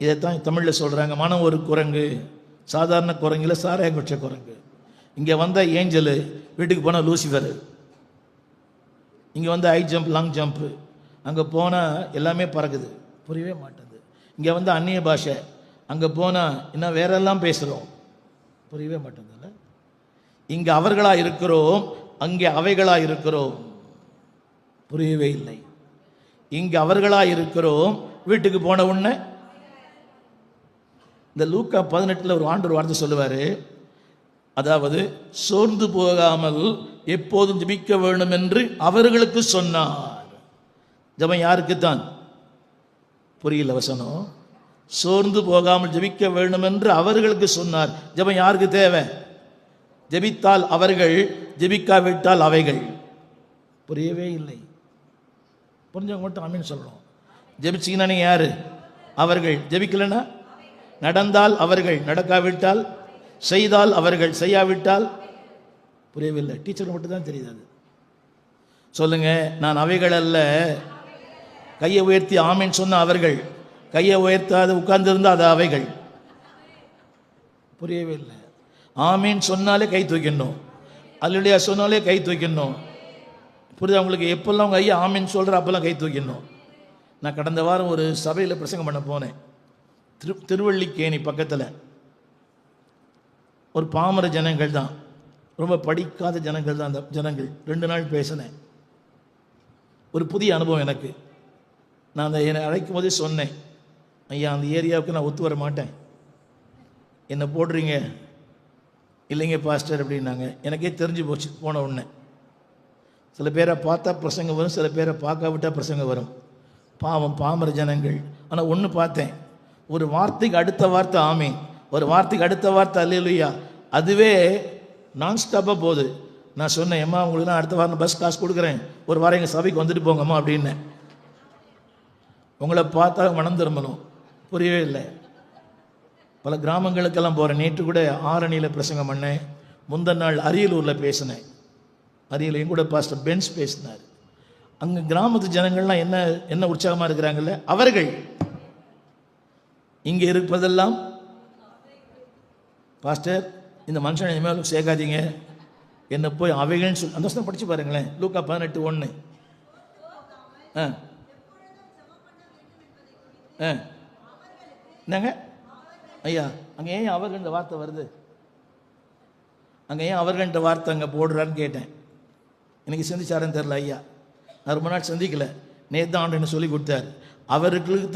இதைத்தான் தமிழில் சொல்கிறாங்க. மனம் ஒரு குரங்கு, சாதாரண குரங்கில் சாராயம் குடிச்ச குரங்கு. இங்கே வந்த ஏஞ்சலு, வீட்டுக்கு போனால் லூசிஃபர். இங்கே வந்து ஹை ஜம்ப், லாங் ஜம்ப்பு, அங்கே போனால் எல்லாமே பறக்குது, புரியவே மாட்டேங்குது. இங்கே வந்து அந்நிய பாஷை, அங்கே போனால் இன்னும் வேறெல்லாம் பேசுகிறோம், புரியவே மாட்டேங்குதுல்ல. இங்கே அவர்களாக இருக்கிறோம், அங்கே அவைகளாக இருக்கிறோம், புரியவே இல்லை. இங்கே அவர்களாக இருக்கிறோம், வீட்டுக்கு போன உடனே இந்த லூக்கா 18 ஒரு ஆண்டவர் வார்த்தை சொல்லுவார். அதாவது சோர்ந்து போகாமல் எப்போதும் ஜெபிக்க வேண்டும் என்று அவர்களுக்கு சொன்னார். ஜெபம் யாருக்குத்தான்? புரியல வசனம். சோர்ந்து போகாமல் ஜெபிக்க வேண்டும் என்று அவர்களுக்கு சொன்னார். ஜெபம் யாருக்கு தேவை? ஜெபித்தால் அவர்கள், ஜெபிக்காவிட்டால் அவைகள். புரியவே இல்லை. புரிஞ்சவங்க மட்டும் ஆமீன் சொல்லணும். ஜெபிச்சிங்கன்னா நீ யாரு? அவர்கள். ஜெபிக்கலன்னா நடந்தால் அவர்கள், நடக்காவிட்டால், செய்தால் அவர்கள், செய்யாவிட்டால். புரியவில்லை. டீச்சர் மட்டும் தான் தெரியுது. அது சொல்லுங்க. நான் அவைகள் அல்ல. கையை உயர்த்தி ஆமீன் சொன்ன அவர்கள், கையை உயர்த்தாது உட்கார்ந்திருந்தால் அது அவைகள். புரியவே இல்லை. ஆமீன் சொன்னாலே கை தூக்கிடணும், அல்லையா சொன்னாலே கை தூக்கிடணும். புரியுது அவங்களுக்கு? எப்பெல்லாம் உங்கள் ஐயா ஆமீன் சொல்கிற அப்போல்லாம் கை தூக்கிடணும். நான் கடந்த வாரம் ஒரு சபையில் பிரசங்கம் பண்ண போனேன். திருவள்ளிக்கேணி பக்கத்தில். ஒரு பாமர ஜனங்கள் தான், ரொம்ப படிக்காத ஜனங்கள் தான் அந்த ஜனங்கள். 2 நாள் பேசினேன். ஒரு புதிய அனுபவம் எனக்கு. நான் அந்த என்னை அழைக்கும் போதே சொன்னேன், ஐயா அந்த ஏரியாவுக்கு நான் ஒத்து வர மாட்டேன், என்னை போடுறீங்க. இல்லைங்க பாஸ்டர் அப்படின்னாங்க. எனக்கே தெரிஞ்சு போச்சு போன உடனே. சில பேரை பார்த்தா பிரசங்கம் வரும், சில பேரை பார்க்காவிட்டால் பிரசங்கம் வரும். பாவம் பாமர ஜனங்கள். ஆனால் ஒன்று பார்த்தேன், ஒரு வார்த்தைக்கு அடுத்த வார்த்தை ஆமீன், ஒரு வார்த்தைக்கு அடுத்த வார்த்தை அல்லேலூயா. அதுவே நான்ஸ்டாப்பாக போகுது. நான் சொன்னேன், அம்மா உங்களுக்கு அடுத்த வாரம் பஸ் காசு கொடுக்குறேன், ஒரு வாரம் எங்கள் சபைக்கு வந்துட்டு போங்கம்மா அப்படின்னேன். உங்களை பார்த்தா மனம் திரும்பணும். புரியவே இல்லை. பல கிராமங்களுக்கெல்லாம் போகிறேன். நேற்று கூட ஆரணியில் பிரசங்கம் பண்ணேன். முந்தின நாள் அரியலூரில் பேசினேன். அரியலூர் என் கூட பாஸ்டர் பென்ஸ் பேசினார். அங்கே கிராமத்து ஜனங்கள்லாம் என்ன உற்சாகமாக இருக்கிறாங்கல்ல அவர்கள். இங்கே இருப்பதெல்லாம் பாஸ்டர் இந்த மனுஷனை இனிமேல் சேர்க்காதீங்க, என்னை போய் அவைகள்னு சொல்லி அந்த வருஷம் படித்து பாருங்களேன். லூக்கா 18:1. என்னங்க ஐயா, அங்கே ஏன் அவர்கள்ன்ற வார்த்தை வருது? அங்கே ஏன் அவர்கள்ன்ற வார்த்தை அங்கே போடுறான்னு கேட்டேன். எனக்கு சிந்திச்சாரன்னு தெரில ஐயா. நான் ரொம்ப நாள் சந்திக்கலை. நேற்று ஆண்டு என்ன சொல்லி கொடுத்தார். அவர்களுக்கு